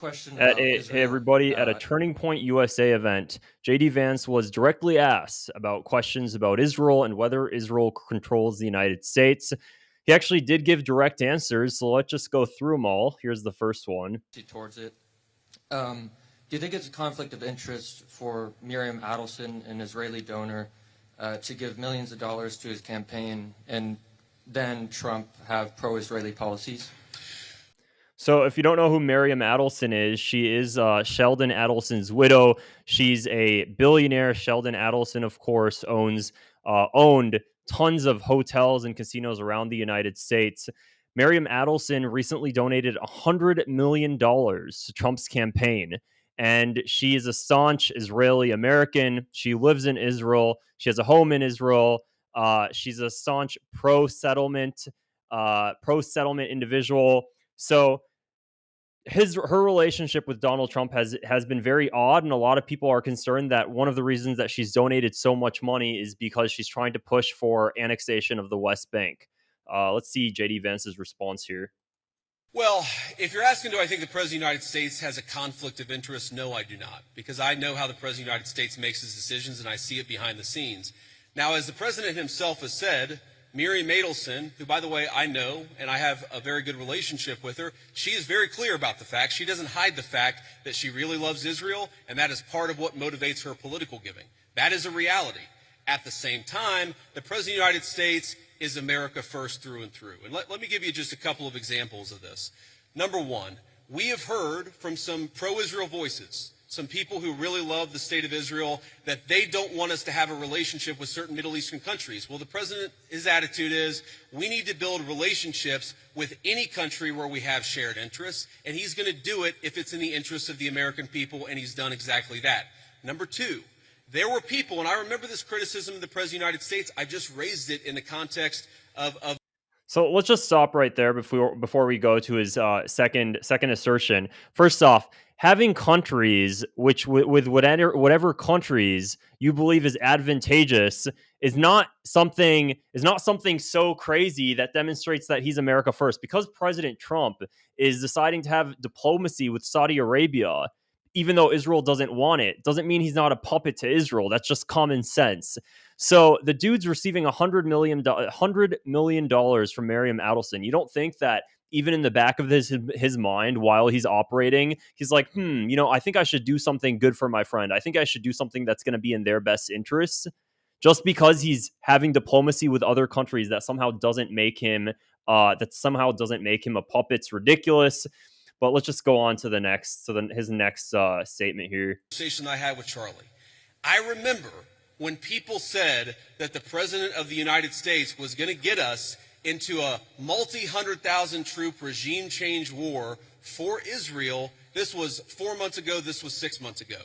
Question At about a Hey Israel. everybody, at a Turning Point USA event, JD Vance was directly asked about questions about Israel and whether Israel controls the United States. He actually did give direct answers, so let's just go through them all. Here's the first one. Towards it. Do you think it's a conflict of interest for Miriam Adelson, an Israeli donor, to give millions of dollars to his campaign and then Trump have pro-Israeli policies? So, if you don't know who Miriam Adelson is, she is Sheldon Adelson's widow. She's a billionaire. Sheldon Adelson, of course, owned tons of hotels and casinos around the United States. Miriam Adelson recently donated $100 million to Trump's campaign, and she is a staunch Israeli American. She lives in Israel. She has a home in Israel. She's a staunch pro settlement individual. So her relationship with Donald Trump has been very odd, and a lot of people are concerned that one of the reasons that she's donated so much money is because she's trying to push for annexation of the West Bank. Let's see JD Vance's response here. Well, if you're asking, do I think the President of the United States has a conflict of interest? No, I do not, because I know how the President of the United States makes his decisions, and I see it behind the scenes. Now, as the President himself has said, Miriam Adelson, who, by the way, I know, and I have a very good relationship with her, she is very clear about the fact. She doesn't hide the fact that she really loves Israel, and that is part of what motivates her political giving. That is a reality. At the same time, the President of the United States is America first through and through. And let me give you just a couple of examples of this. Number one, we have heard from some pro-Israel voices, some people who really love the state of Israel, that they don't want us to have a relationship with certain Middle Eastern countries. Well, the president, his attitude is, we need to build relationships with any country where we have shared interests, and he's going to do it if it's in the interests of the American people, and he's done exactly that. Number two, there were people, and I remember this criticism of the President of the United States, I just raised it in the context of So let's just stop right there before we go to his second assertion. First off, having countries with whatever countries you believe is advantageous is not something so crazy that demonstrates that he's America first. Because President Trump is deciding to have diplomacy with Saudi Arabia, even though Israel doesn't want it, doesn't mean he's not a puppet to Israel. That's just common sense. So the dude's receiving $100 million from Miriam Adelson. You don't think that even in the back of his mind while he's operating, he's like, I think I should do something good for my friend. I think I should do something that's going to be in their best interests. Just because he's having diplomacy with other countries, that somehow doesn't make him a puppet's ridiculous. But let's just go on to his next statement here. Conversation I had with Charlie. I remember when people said that the President of the United States was going to get us into a multi-100,000 troop regime change war for Israel. This was 4 months ago. This was 6 months ago.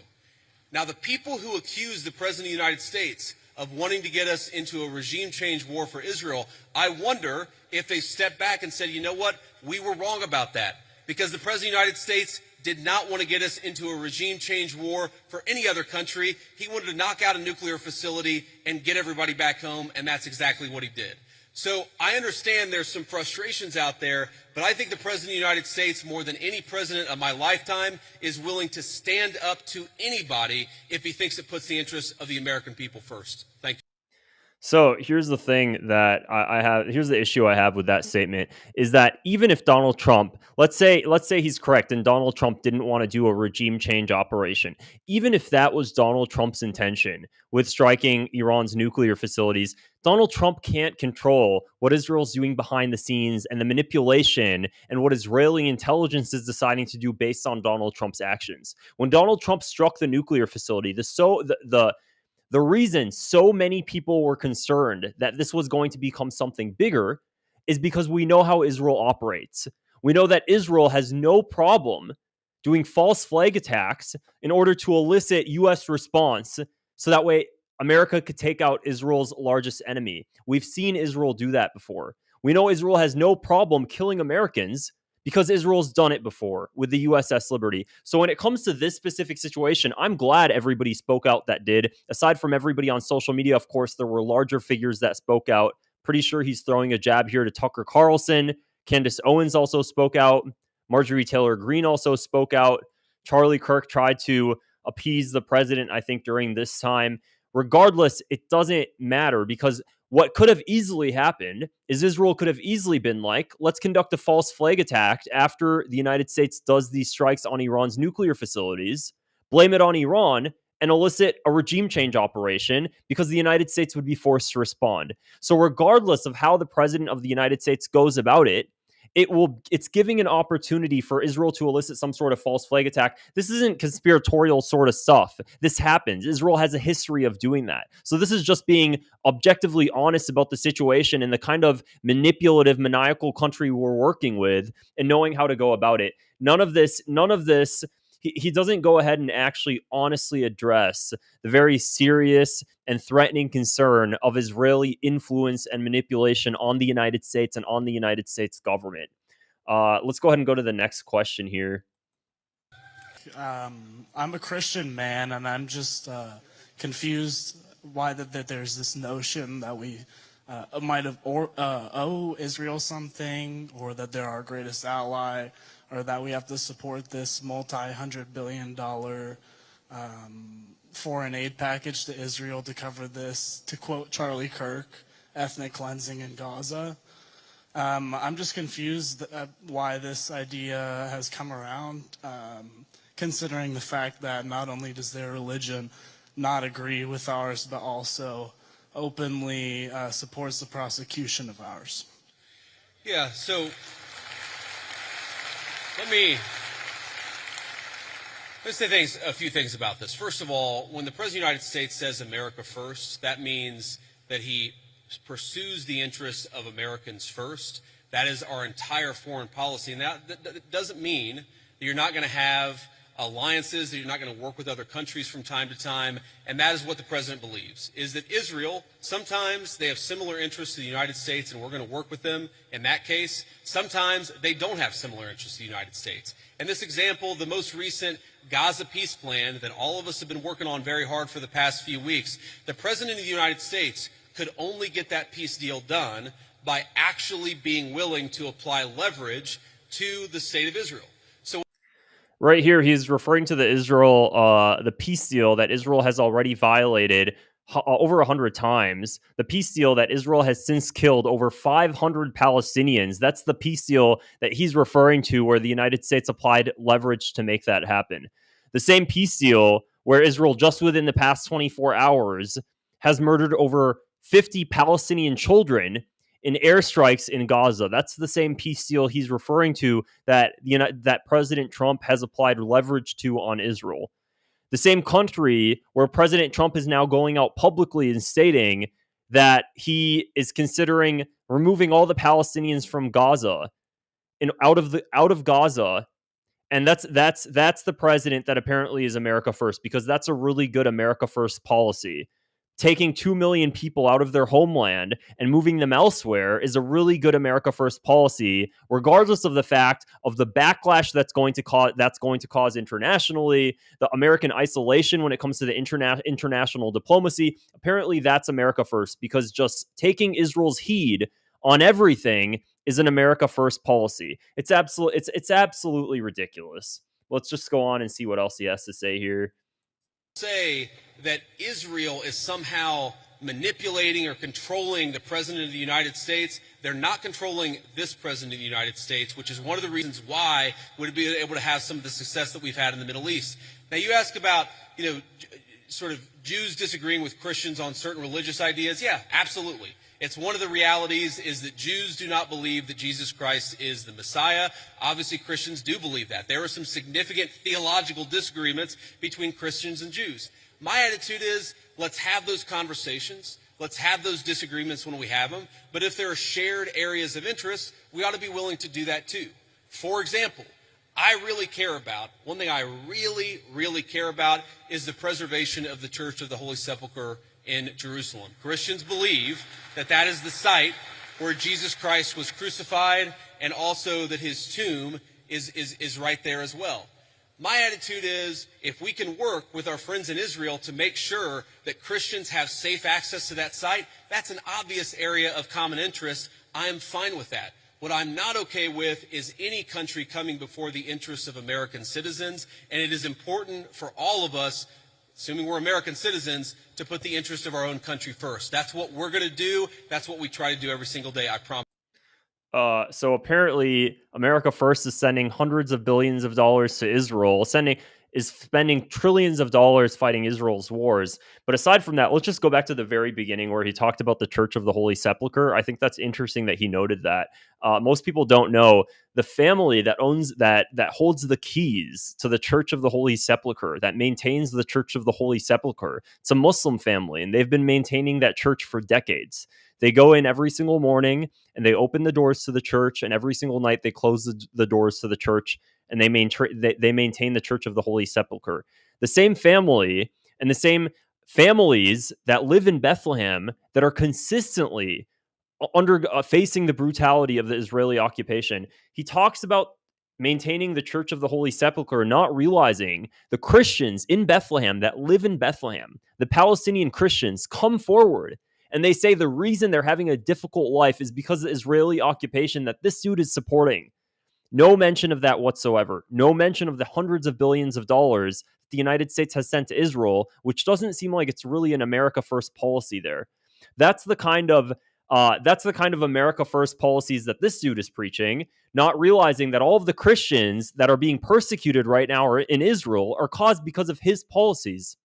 Now, the people who accuse the President of the United States of wanting to get us into a regime change war for Israel, I wonder if they stepped back and said, you know what, we were wrong about that. Because the President of the United States did not want to get us into a regime change war for any other country. He wanted to knock out a nuclear facility and get everybody back home, and that's exactly what he did. So I understand there's some frustrations out there, but I think the President of the United States, more than any president of my lifetime, is willing to stand up to anybody if he thinks it puts the interests of the American people first. Thank you. So here's the thing that I have. Here's the issue I have with that statement is that even if Donald Trump, let's say he's correct, and Donald Trump didn't want to do a regime change operation, even if that was Donald Trump's intention with striking Iran's nuclear facilities, Donald Trump can't control what Israel's doing behind the scenes and the manipulation and what Israeli intelligence is deciding to do based on Donald Trump's actions. When Donald Trump struck the nuclear facility, the reason so many people were concerned that this was going to become something bigger is because we know how Israel operates. We know that Israel has no problem doing false flag attacks in order to elicit US response so that way America could take out Israel's largest enemy. We've seen Israel do that before. We know Israel has no problem killing Americans because Israel's done it before with the USS Liberty. So when it comes to this specific situation, I'm glad everybody spoke out that did. Aside from everybody on social media, of course, there were larger figures that spoke out. Pretty sure he's throwing a jab here to Tucker Carlson. Candace Owens also spoke out. Marjorie Taylor Greene also spoke out. Charlie Kirk tried to appease the president, I think, during this time. Regardless, it doesn't matter, because what could have easily happened is Israel could have easily been like, let's conduct a false flag attack after the United States does these strikes on Iran's nuclear facilities, blame it on Iran, and elicit a regime change operation, because the United States would be forced to respond. So regardless of how the president of the United States goes about it, it's giving an opportunity for Israel to elicit some sort of false flag attack. This isn't conspiratorial sort of stuff. This happens. Israel has a history of doing that. So this is just being objectively honest about the situation and the kind of manipulative, maniacal country we're working with, and knowing how to go about it. None of this, he doesn't go ahead and actually honestly address the very serious and threatening concern of Israeli influence and manipulation on the United States and on the United States government. Let's go ahead and go to the next question here. I'm a Christian man, and I'm just confused why that there's this notion that we might have owe Israel something, or that they're our greatest ally, or that we have to support this multi-hundred-billion-dollar foreign aid package to Israel to cover this, to quote Charlie Kirk, ethnic cleansing in Gaza. I'm just confused why this idea has come around, considering the fact that not only does their religion not agree with ours, but also openly supports the prosecution of ours. Yeah, so let me say a few things about this. First of all, when the President of the United States says America first, that means that he pursues the interests of Americans first. That is our entire foreign policy. And that doesn't mean that you're not going to have alliances, that you're not going to work with other countries from time to time. And that is what the president believes, is that Israel, sometimes they have similar interests to the United States and we're going to work with them in that case. Sometimes they don't have similar interests to the United States. And this example, the most recent Gaza peace plan that all of us have been working on very hard for the past few weeks, the president of the United States could only get that peace deal done by actually being willing to apply leverage to the state of Israel. So right here, he's referring to the peace deal that Israel has already violated over 100 times. The peace deal that Israel has since killed over 500 Palestinians. That's the peace deal that he's referring to, where the United States applied leverage to make that happen. The same peace deal where Israel, just within the past 24 hours, has murdered over 50 Palestinian children in airstrikes in Gaza. That's the same peace deal he's referring to, that that President Trump has applied leverage to on Israel. The same country where President Trump is now going out publicly and stating that he is considering removing all the Palestinians from Gaza and out of Gaza. And that's the president that apparently is America first, because that's a really good America first policy. Taking 2 million people out of their homeland and moving them elsewhere is a really good America first policy, regardless of the fact of the backlash that's going to cause internationally, the American isolation when it comes to the international diplomacy. Apparently that's America first, because just taking Israel's heed on everything is an America first policy. It's absolutely ridiculous. Let's just go on and see what else he has to say here. Say that Israel is somehow manipulating or controlling the president of the United States. They're not controlling this president of the United States, which is one of the reasons why we'd be able to have some of the success that we've had in the Middle East. Now, you ask about, sort of Jews disagreeing with Christians on certain religious ideas. Yeah, absolutely. It's one of the realities is that Jews do not believe that Jesus Christ is the Messiah. Obviously, Christians do believe that. There are some significant theological disagreements between Christians and Jews. My attitude is, let's have those conversations. Let's have those disagreements when we have them. But if there are shared areas of interest, we ought to be willing to do that too. For example, one thing I really, really care about is the preservation of the Church of the Holy Sepulchre in Jerusalem. Christians believe that that is the site where Jesus Christ was crucified, and also that his tomb is right there as well. My attitude is, if we can work with our friends in Israel to make sure that Christians have safe access to that site, that's an obvious area of common interest. I am fine with that. What I'm not okay with is any country coming before the interests of American citizens, and it is important for all of us, assuming we're American citizens, to put the interest of our own country first. That's what we're going to do. That's what we try to do every single day, I promise. So apparently, America First is sending hundreds of billions of dollars to Israel, is spending trillions of dollars fighting Israel's wars. But aside from that, let's just go back to the very beginning where he talked about the Church of the Holy Sepulchre. I think that's interesting that he noted that. Most people don't know the family that owns that holds the keys to the Church of the Holy Sepulchre, that maintains the Church of the Holy Sepulchre. It's a Muslim family, and they've been maintaining that church for decades. They go in every single morning and they open the doors to the church, and every single night they close the doors to the church, and they maintain the Church of the Holy Sepulchre. The same family and the same families that live in Bethlehem that are consistently facing the brutality of the Israeli occupation. He talks about maintaining the Church of the Holy Sepulchre, not realizing the Christians in Bethlehem that live in Bethlehem, the Palestinian Christians, come forward and they say the reason they're having a difficult life is because of the Israeli occupation that this dude is supporting. No mention of that whatsoever. No mention of the hundreds of billions of dollars the United States has sent to Israel, which doesn't seem like it's really an America First policy there. That's the kind of America First policies that this dude is preaching, not realizing that all of the Christians that are being persecuted right now in Israel are caused because of his policies.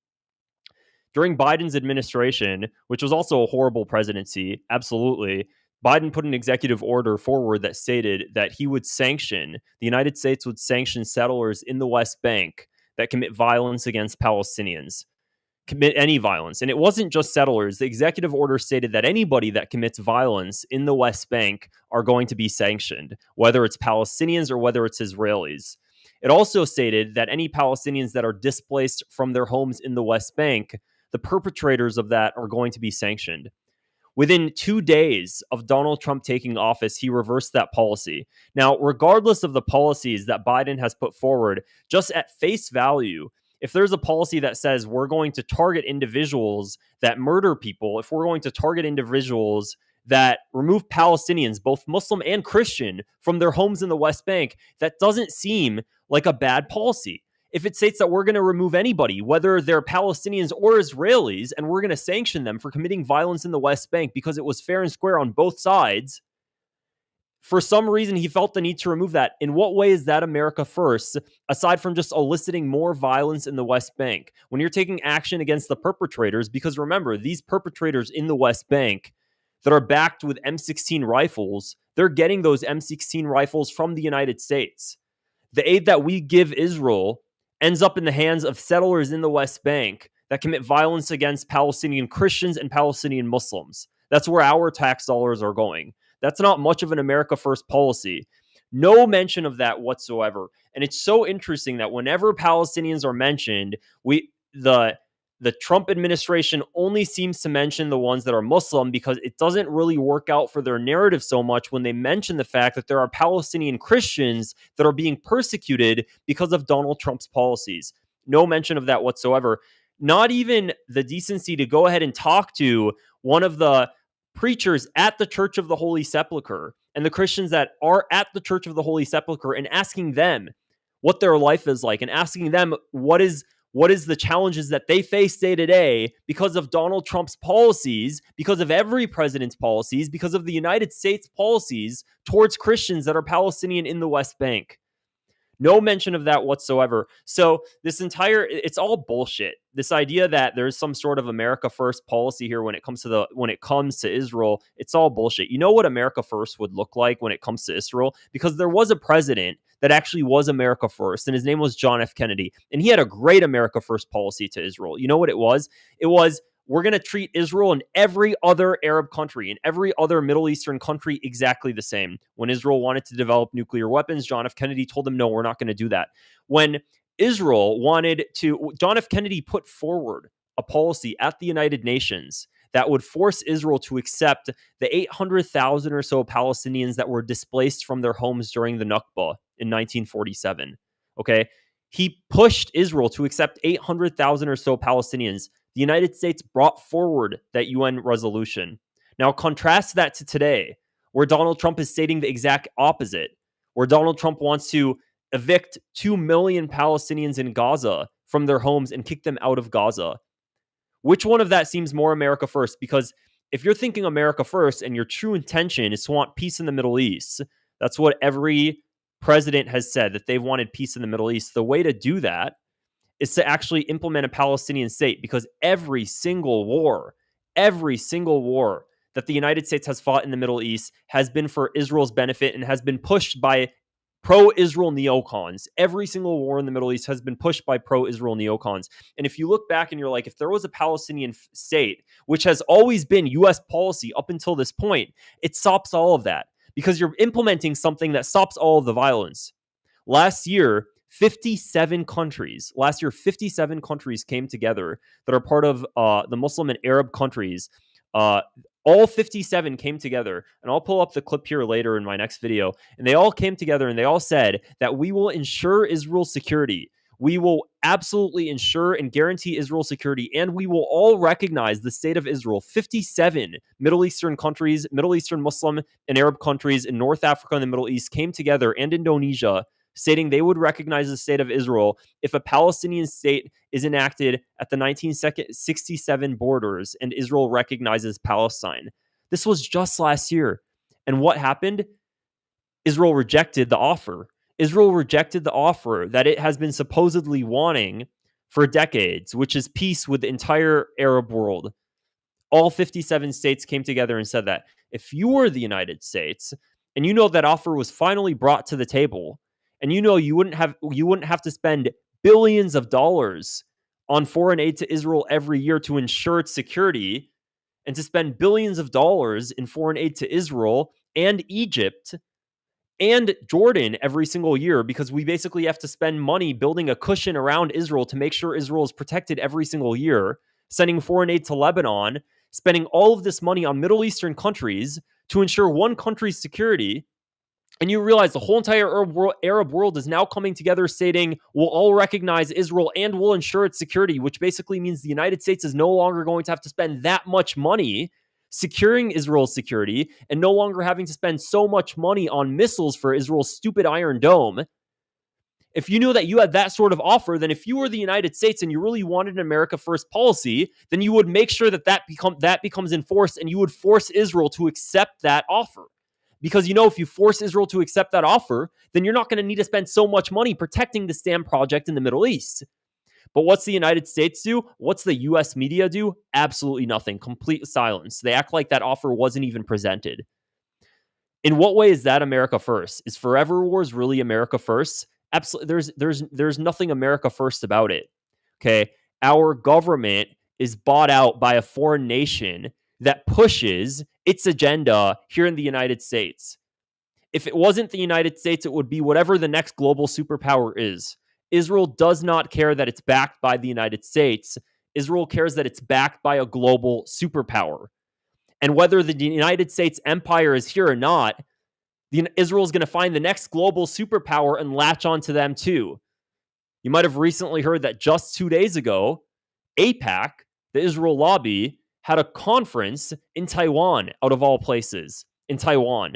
During Biden's administration, which was also a horrible presidency, absolutely, Biden put an executive order forward that stated that the United States would sanction settlers in the West Bank that commit violence against Palestinians, commit any violence. And it wasn't just settlers. The executive order stated that anybody that commits violence in the West Bank are going to be sanctioned, whether it's Palestinians or whether it's Israelis. It also stated that any Palestinians that are displaced from their homes in the West Bank, the perpetrators of that are going to be sanctioned. Within 2 days of Donald Trump taking office, he reversed that policy. Now, regardless of the policies that Biden has put forward, just at face value, if there's a policy that says we're going to target individuals that murder people, if we're going to target individuals that remove Palestinians, both Muslim and Christian, from their homes in the West Bank, that doesn't seem like a bad policy. If it states that we're going to remove anybody, whether they're Palestinians or Israelis, and we're going to sanction them for committing violence in the West Bank because it was fair and square on both sides, for some reason he felt the need to remove that. In what way is that America First, aside from just eliciting more violence in the West Bank? When you're taking action against the perpetrators, because remember, these perpetrators in the West Bank that are backed with M16 rifles, they're getting those M16 rifles from the United States. The aid that we give Israel ends up in the hands of settlers in the West Bank that commit violence against Palestinian Christians and Palestinian Muslims. That's where our tax dollars are going. That's not much of an America First policy. No mention of that whatsoever. And it's so interesting that whenever Palestinians are mentioned, the Trump administration only seems to mention the ones that are Muslim because it doesn't really work out for their narrative so much when they mention the fact that there are Palestinian Christians that are being persecuted because of Donald Trump's policies. No mention of that whatsoever. Not even the decency to go ahead and talk to one of the preachers at the Church of the Holy Sepulchre and the Christians that are at the Church of the Holy Sepulchre and asking them what their life is like and asking them what is the challenges that they face day to day because of Donald Trump's policies, because of every president's policies, because of the United States policies towards Christians that are Palestinian in the West Bank. No mention of that whatsoever. So it's all bullshit. This idea that there's some sort of America First policy here when it comes to Israel, it's all bullshit. You know what America First would look like when it comes to Israel? Because there was a president that actually was America First, and his name was John F. Kennedy, and he had a great America First policy to Israel. You know what it was? It was, we're going to treat Israel and every other Arab country and every other Middle Eastern country exactly the same. When Israel wanted to develop nuclear weapons, John F. Kennedy told them, no, we're not going to do that. When John F. Kennedy put forward a policy at the United Nations that would force Israel to accept the 800,000 or so Palestinians that were displaced from their homes during the Nakba in 1947. Okay? He pushed Israel to accept 800,000 or so Palestinians. The United States brought forward that UN resolution. Now, contrast that to today. where Donald Trump is stating the exact opposite, where Donald Trump wants to evict 2 million Palestinians in Gaza from their homes and kick them out of Gaza. Which one of that seems more America first? Because if you're thinking America first and your true intention is to want peace in the Middle East, that's what every president has said, that they've wanted peace in the Middle East. The way to do that is to actually implement a Palestinian state, because every single war that the United States has fought in the Middle East has been for Israel's benefit and has been pushed by pro-Israel neocons. Every single war in the Middle East has been pushed by pro-Israel neocons. And if you look back and you're like, if there was a Palestinian state, which has always been U.S. policy up until this point, it stops all of that because you're implementing something that stops all of the violence. Last year, 57 countries came together that are part of the Muslim and Arab countries. All 57 came together, and I'll pull up the clip here later in my next video. And they all came together and they all said that we will ensure Israel's security. We will absolutely ensure and guarantee Israel's security, and we will all recognize the state of Israel. 57 Middle Eastern countries, Middle Eastern Muslim and Arab countries in North Africa and the Middle East came together, and Indonesia, stating they would recognize the state of Israel if a Palestinian state is enacted at the 1967 borders and Israel recognizes Palestine. This was just last year. And what happened? Israel rejected the offer. Israel rejected the offer that it has been supposedly wanting for decades, which is peace with the entire Arab world. All 57 states came together and said that if you were the United States and you know that offer was finally brought to the table, and you know you wouldn't have to spend billions of dollars on foreign aid to Israel every year to ensure its security, and to spend billions of dollars in foreign aid to Israel and Egypt and Jordan every single year, because we basically have to spend money building a cushion around Israel to make sure Israel is protected every single year, sending foreign aid to Lebanon, spending all of this money on Middle Eastern countries to ensure one country's security. And you realize the whole entire Arab world is now coming together stating, we'll all recognize Israel and we'll ensure its security, which basically means the United States is no longer going to have to spend that much money securing Israel's security and no longer having to spend so much money on missiles for Israel's stupid Iron Dome. If you knew that you had that sort of offer, then if you were the United States and you really wanted an America First policy, then you would make sure that becomes enforced, and you would force Israel to accept that offer. Because, if you force Israel to accept that offer, then you're not going to need to spend so much money protecting the STAM project in the Middle East. But what's the United States do? What's the U.S. media do? Absolutely nothing. Complete silence. They act like that offer wasn't even presented. In what way is that America first? Is Forever Wars really America first? Absolutely. There's nothing America first about it. Okay. Our government is bought out by a foreign nation that pushes its agenda here in the United States. If it wasn't the United States, it would be whatever the next global superpower is. Israel does not care that it's backed by the United States. Israel cares that it's backed by a global superpower. And whether the United States empire is here or not, Israel is going to find the next global superpower and latch onto them too. You might have recently heard that just 2 days ago, AIPAC, the Israel lobby, had a conference in Taiwan, out of all places, in Taiwan.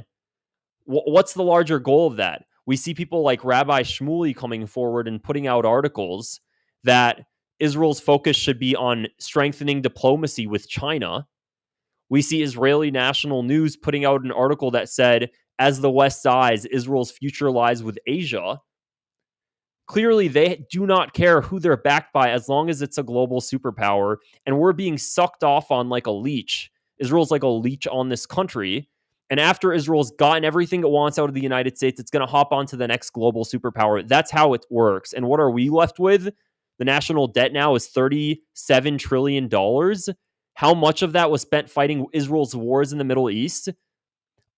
What's the larger goal of that? We see people like Rabbi Shmuley coming forward and putting out articles that Israel's focus should be on strengthening diplomacy with China. We see Israeli national news putting out an article that said, as the West dies, Israel's future lies with Asia. Clearly, they do not care who they're backed by as long as it's a global superpower, and we're being sucked off on like a leech. Israel's like a leech on this country, and after Israel's gotten everything it wants out of the United States, it's going to hop onto the next global superpower. That's how it works. And what are we left with? The national debt now is $37 trillion. How much of that was spent fighting Israel's wars in the Middle East?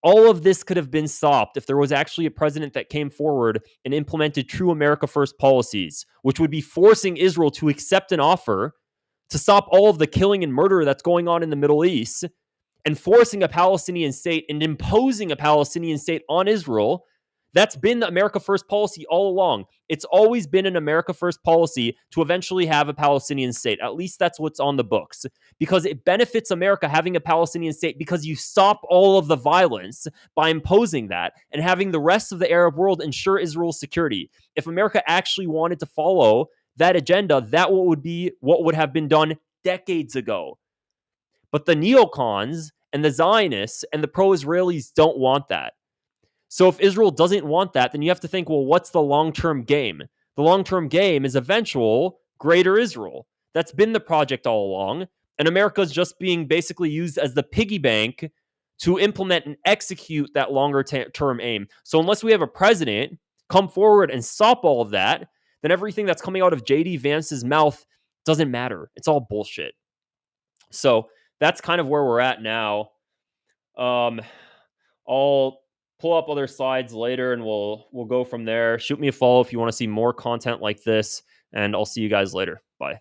All of this could have been stopped if there was actually a president that came forward and implemented true America First policies, which would be forcing Israel to accept an offer to stop all of the killing and murder that's going on in the Middle East, and forcing a Palestinian state and imposing a Palestinian state on Israel That's been the America First policy all along. It's always been an America First policy to eventually have a Palestinian state. At least that's what's on the books. Because it benefits America having a Palestinian state because you stop all of the violence by imposing that and having the rest of the Arab world ensure Israel's security. If America actually wanted to follow that agenda, that what would have been done decades ago. But the neocons and the Zionists and the pro-Israelis don't want that. So if Israel doesn't want that, then you have to think, well, what's the long-term game? The long-term game is eventual greater Israel. That's been the project all along. And America is just being basically used as the piggy bank to implement and execute that longer-term aim. So unless we have a president come forward and stop all of that, then everything that's coming out of J.D. Vance's mouth doesn't matter. It's all bullshit. So that's kind of where we're at now. I'll pull up other slides later and we'll go from there. Shoot me a follow if you want to see more content like this, and I'll see you guys later. Bye.